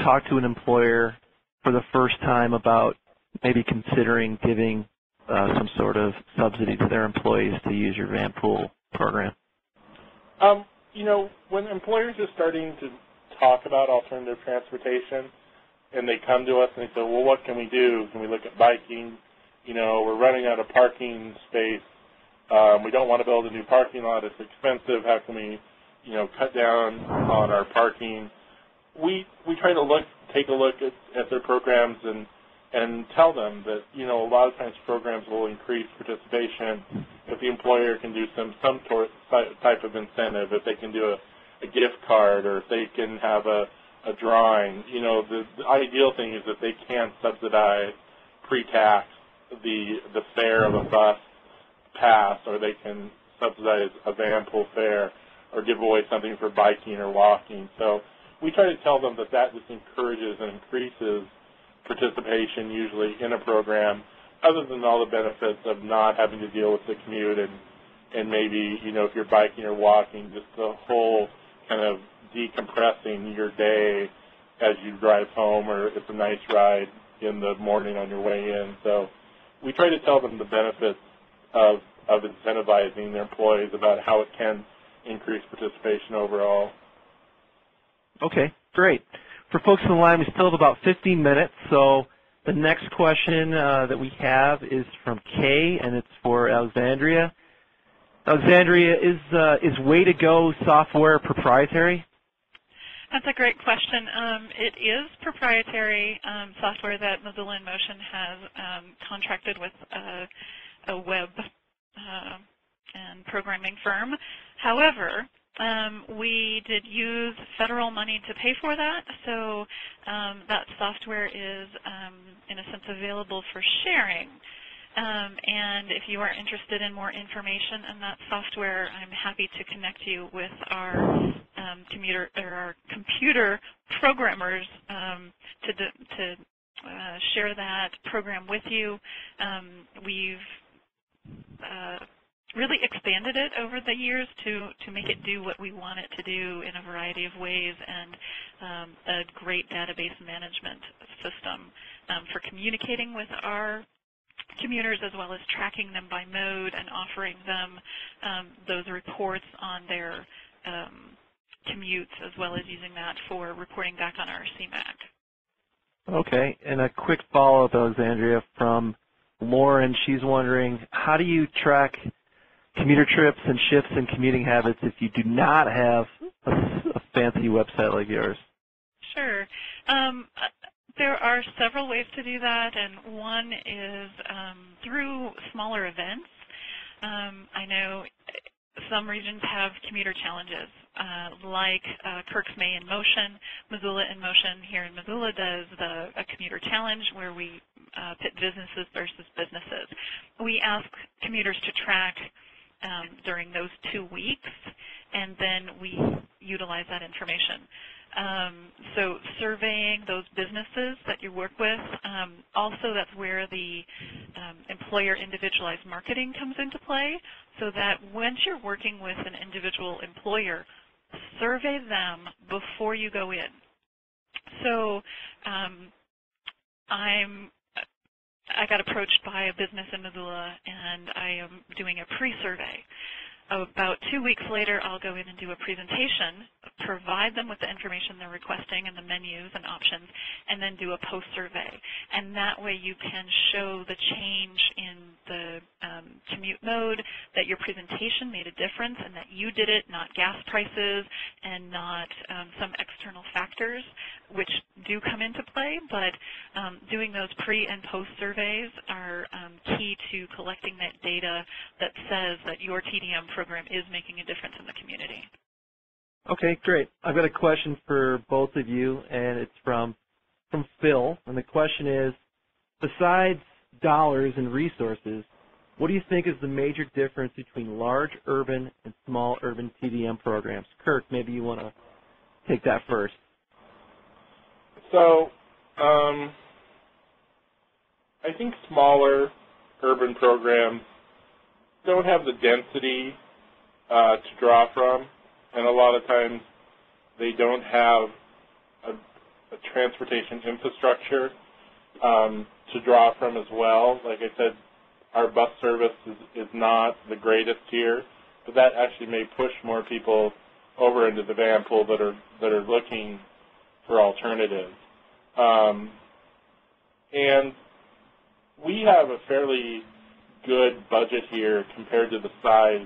talk to an employer for the first time about maybe considering giving some sort of subsidy to their employees to use your van pool program? You know, when employers are starting to talk about alternative transportation, and they come to us and they say, well, what can we do? Can we look at biking? You know, we're running out of parking space. We don't want to build a new parking lot. It's expensive. How can we, you know, cut down on our parking? We try to take a look at their programs and tell them that, you know, a lot of times programs will increase participation if the employer can do some type of incentive, if they can do a gift card, or if they can have a drawing. You know, the ideal thing is that they can subsidize pre-tax the fare of a bus pass, or they can subsidize a van pool fare, or give away something for biking or walking. So we try to tell them that just encourages and increases participation usually in a program, other than all the benefits of not having to deal with the commute and maybe, you know, if you're biking or walking, just the whole kind of decompressing your day as you drive home, or it's a nice ride in the morning on your way in. So we try to tell them the benefits of incentivizing their employees, about how it can increase participation overall. Okay, great. For folks on the line, we still have about 15 minutes, so the next question that we have is from Kay, and it's for Alexandria. Alexandria, is Way to Go software proprietary? That's a great question. It is proprietary software that Missoula in Motion has contracted with a web and programming firm. However, we did use federal money to pay for that, so that software is, in a sense, available for sharing. And if you are interested in more information on that software, I'm happy to connect you with our computer programmers to share that program with you. We've really expanded it over the years to make it do what we want it to do in a variety of ways, and a great database management system for communicating with our commuters, as well as tracking them by mode and offering them those reports on their commutes, as well as using that for reporting back on our CMAC. Okay, and a quick follow-up, Alexandria, from Lauren. She's wondering, how do you track commuter trips and shifts in commuting habits if you do not have a fancy website like yours? Sure. There are several ways to do that, and one is through smaller events. I know some regions have commuter challenges, like Kirk's May in Motion. Missoula in Motion here in Missoula does a commuter challenge where we pit businesses versus businesses. We ask commuters to track during those 2 weeks, and then we utilize that information. So surveying those businesses that you work with, also that's where the employer individualized marketing comes into play, so that once you're working with an individual employer, survey them before you go in. So I got approached by a business in Missoula, and I am doing a pre-survey. About 2 weeks later, I'll go in and do a presentation, provide them with the information they're requesting and the menus and options, and then do a post-survey. And that way you can show the change in the commute mode, that your presentation made a difference, and that you did it, not gas prices and not some external factors, which do come into play. But doing those pre- and post-surveys are key to collecting that data that says that your TDM program is making a difference in the community. Okay, great. I've got a question for both of you, and it's from Phil. And the question is, besides dollars and resources, what do you think is the major difference between large urban and small urban TDM programs? Kirk, maybe you want to take that first. So I think smaller urban programs don't have the density to draw from, and a lot of times they don't have a transportation infrastructure to draw from as well. Like I said, our bus service is not the greatest here, but that actually may push more people over into the van pool that are looking for alternatives. And we have a fairly good budget here compared to the size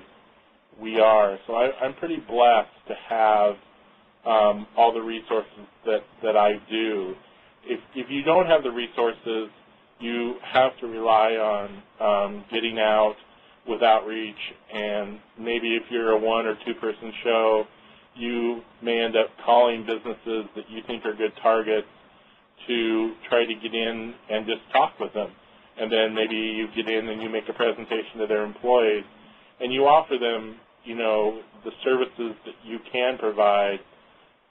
we are. So I'm pretty blessed to have all the resources that I do. If you don't have the resources, you have to rely on getting out with outreach, and maybe if you're a 1- or 2-person show, you may end up calling businesses that you think are good targets to try to get in and just talk with them. And then maybe you get in and you make a presentation to their employees, and you offer them, you know, the services that you can provide,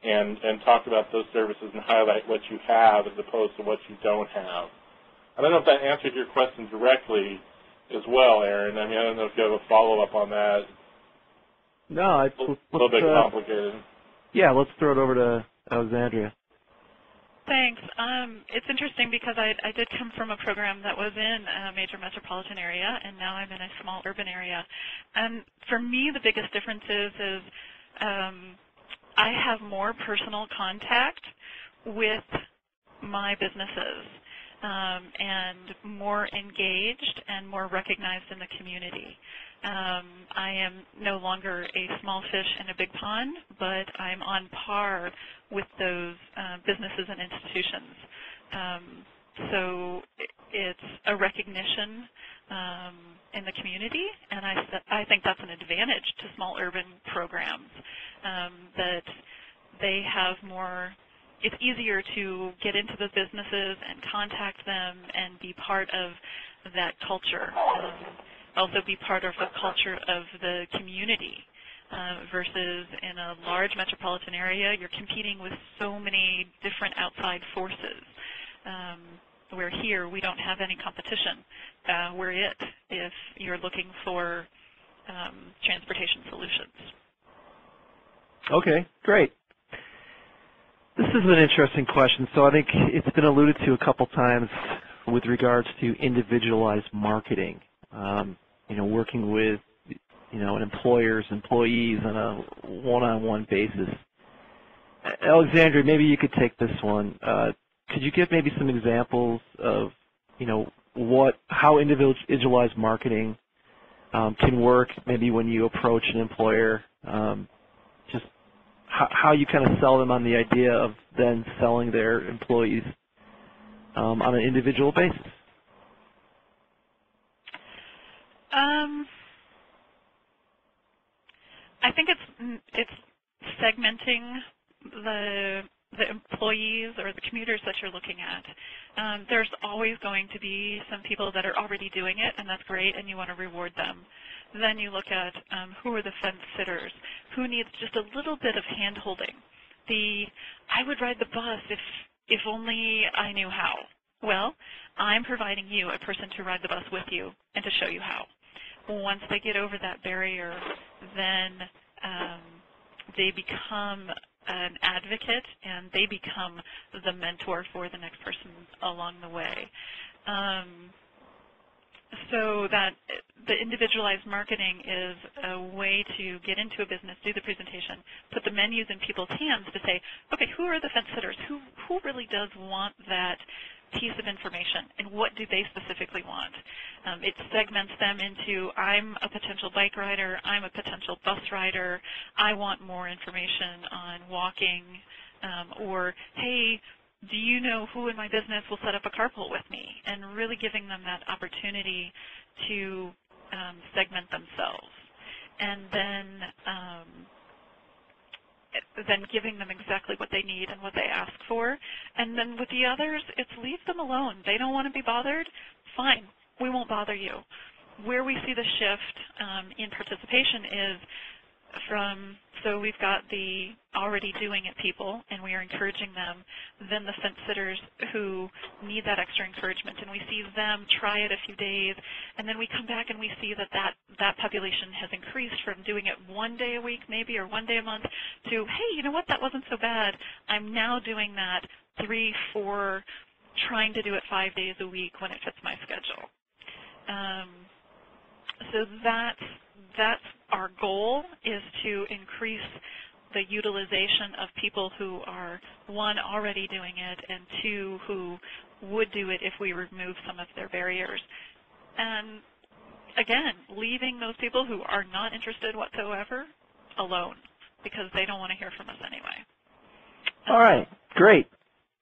and talk about those services and highlight what you have as opposed to what you don't have. I don't know if that answered your question directly as well, Aaron. I mean, I don't know if you have a follow-up on that. No, it's a little bit complicated. Yeah, let's throw it over to Alexandria. Thanks. It's interesting because I did come from a program that was in a major metropolitan area, and now I'm in a small urban area. And for me, the biggest difference is I have more personal contact with my businesses. and more engaged and more recognized in the community. I am no longer a small fish in a big pond, but I'm on par with those businesses and institutions. So it's a recognition in the community, and I think that's an advantage to small urban programs, that they have more. It's easier to get into the businesses and contact them and be part of that culture, also be part of the culture of the community, versus in a large metropolitan area, you're competing with so many different outside forces. Where here, we don't have any competition. We're it if you're looking for transportation solutions. Okay, great. This is an interesting question. So I think it's been alluded to a couple times with regards to individualized marketing. Working with, an employer's employees on a one-on-one basis. Alexandria, maybe you could take this one. Could you give maybe some examples of, how individualized marketing can work, maybe when you approach an employer, just how you kind of sell them on the idea of then selling their employees on an individual basis? I think it's segmenting the employees or the commuters that you're looking at. There's always going to be some people that are already doing it, and that's great, and you want to reward them. Then you look at who are the fence sitters, who needs just a little bit of hand-holding. I would ride the bus if only I knew how. Well, I'm providing you a person to ride the bus with you and to show you how. Once they get over that barrier, then they become an advocate, and they become the mentor for the next person along the way. So that the individualized marketing is a way to get into a business, do the presentation, put the menus in people's hands to say, okay, who are the fence sitters? Who really does want that piece of information, and what do they specifically want? It segments them into, I'm a potential bike rider, I'm a potential bus rider, I want more information on walking, or, hey, do you know who in my business will set up a carpool with me? And really giving them that opportunity to segment themselves. And then giving them exactly what they need and what they ask for. And then with the others, it's leave them alone. They don't want to be bothered? Fine, we won't bother you. Where we see the shift in participation is so we've got the already doing it people, and we are encouraging them, then the fence sitters who need that extra encouragement, and we see them try it a few days, and then we come back and we see that population has increased from doing it 1 day a week maybe, or 1 day a month, to, hey, you know what, that wasn't so bad. I'm now doing that 3, 4, trying to do it 5 days a week when it fits my schedule. So that's our goal, is to increase the utilization of people who are, 1, already doing it, and 2, who would do it if we remove some of their barriers. And again, leaving those people who are not interested whatsoever alone, because they don't want to hear from us anyway. All right, great.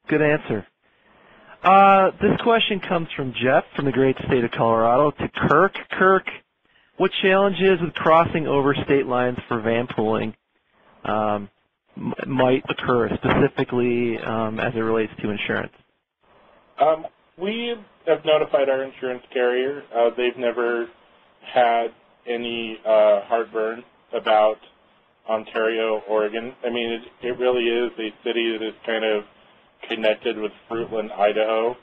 Good answer. This question comes from Jeff from the great state of Colorado to Kirk. Kirk, what challenges with crossing over state lines for van pooling might occur, specifically as it relates to insurance? We have notified our insurance carrier. They've never had any heartburn about Ontario, Oregon. I mean, it really is a city that is kind of connected with Fruitland, Idaho.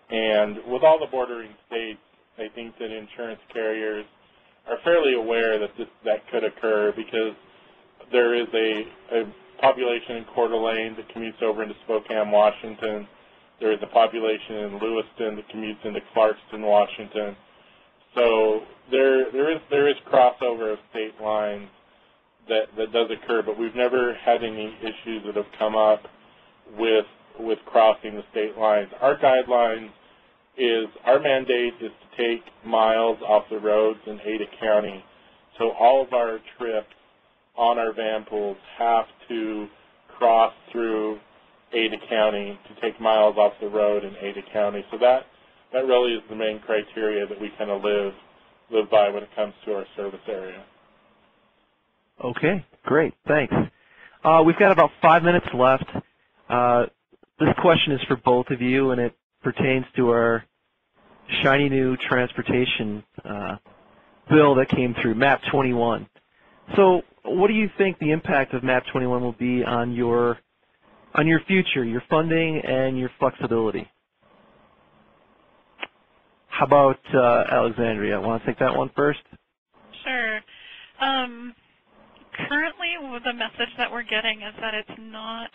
And with all the bordering states, I think that insurance carriers are fairly aware that that could occur, because there is a population in Coeur d'Alene that commutes over into Spokane, Washington. There is a population in Lewiston that commutes into Clarkston, Washington. So there is crossover of state lines that does occur, but we've never had any issues that have come up with crossing the state lines. Our guidelines is our mandate is to take miles off the roads in Ada County. So all of our trips on our van pools have to cross through Ada County to take miles off the road in Ada County. So that really is the main criteria that we kind of live by when it comes to our service area. Okay, great, thanks. We've got about 5 minutes left. This question is for both of you, and it pertains to our shiny new transportation bill that came through, MAP 21. So what do you think the impact of MAP 21 will be on your future, your funding, and your flexibility? How about Alexandria? Want to take that one first? Sure. Currently, the message that we're getting is that it's not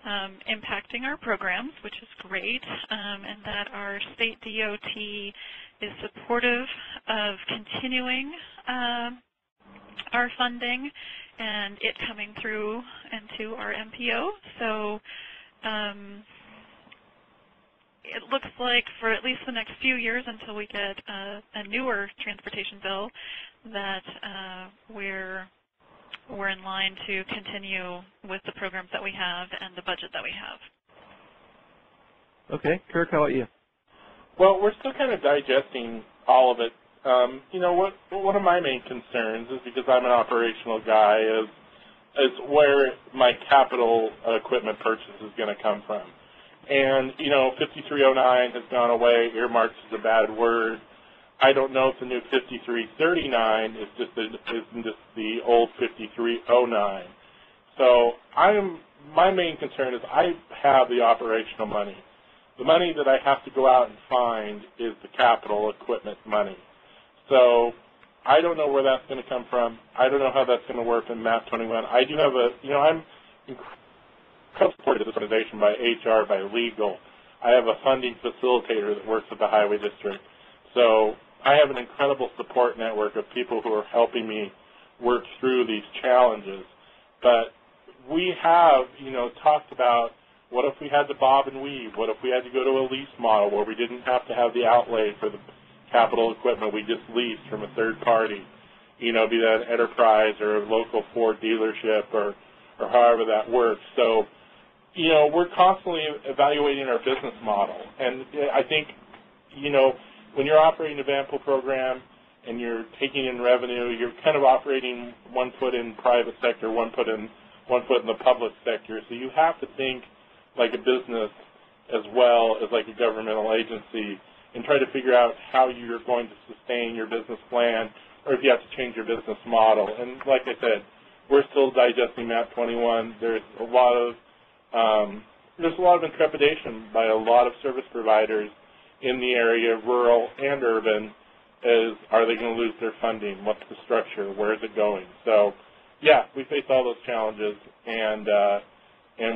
impacting our programs, which is great, and that our state DOT is supportive of continuing our funding and it coming through into our MPO. So it looks like for at least the next few years until we get a newer transportation bill that we're in line to continue with the programs that we have and the budget that we have. Okay. Kirk, how about you? Well, we're still kind of digesting all of it. You know, one of my main concerns is, because I'm an operational guy, is where my capital equipment purchase is going to come from. And, you know, 5309 has gone away. Earmarks is a bad word. I don't know if the new 5339 is just the old 5309. So my main concern is I have the operational money. The money that I have to go out and find is the capital equipment money. So I don't know where that's going to come from. I don't know how that's going to work in MAP 21. I do have I'm incredibly supported this organization by HR, by legal. I have a funding facilitator that works at the Highway District. So I have an incredible support network of people who are helping me work through these challenges. But we have, talked about, what if we had to bob and weave? What if we had to go to a lease model where we didn't have to have the outlay for the capital equipment? We just leased from a third party, be that an enterprise or a local Ford dealership or however that works. So, we're constantly evaluating our business model. And I think, when you're operating a van pool program and you're taking in revenue, you're kind of operating one foot in private sector, one foot in the public sector. So you have to think like a business as well as like a governmental agency and try to figure out how you're going to sustain your business plan, or if you have to change your business model. And like I said, we're still digesting MAP 21. There's a lot of intrepidation by a lot of service providers in the area, rural and urban, are they going to lose their funding? What's the structure? Where is it going? So, yeah, we face all those challenges, and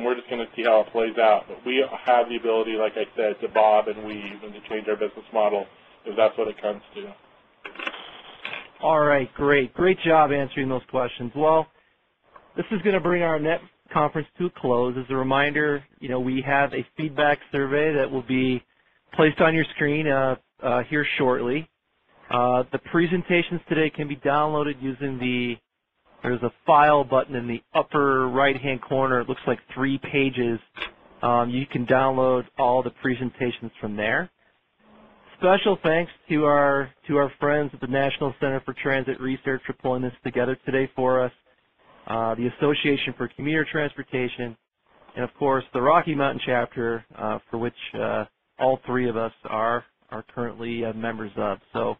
we're just going to see how it plays out. But we have the ability, like I said, to bob and weave and to change our business model if that's what it comes to. All right, great. Great job answering those questions. Well, this is going to bring our net conference to a close. As a reminder, we have a feedback survey that will be placed on your screen here shortly. The presentations today can be downloaded using there's a file button in the upper right-hand corner. It looks like 3 pages. You can download all the presentations from there. Special thanks to our friends at the National Center for Transit Research for pulling this together today for us, the Association for Commuter Transportation, and of course the Rocky Mountain chapter, for which all 3 of us are currently members of. So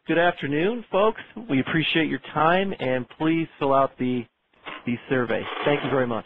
good afternoon, folks. We appreciate your time, and please fill out the survey. Thank you very much.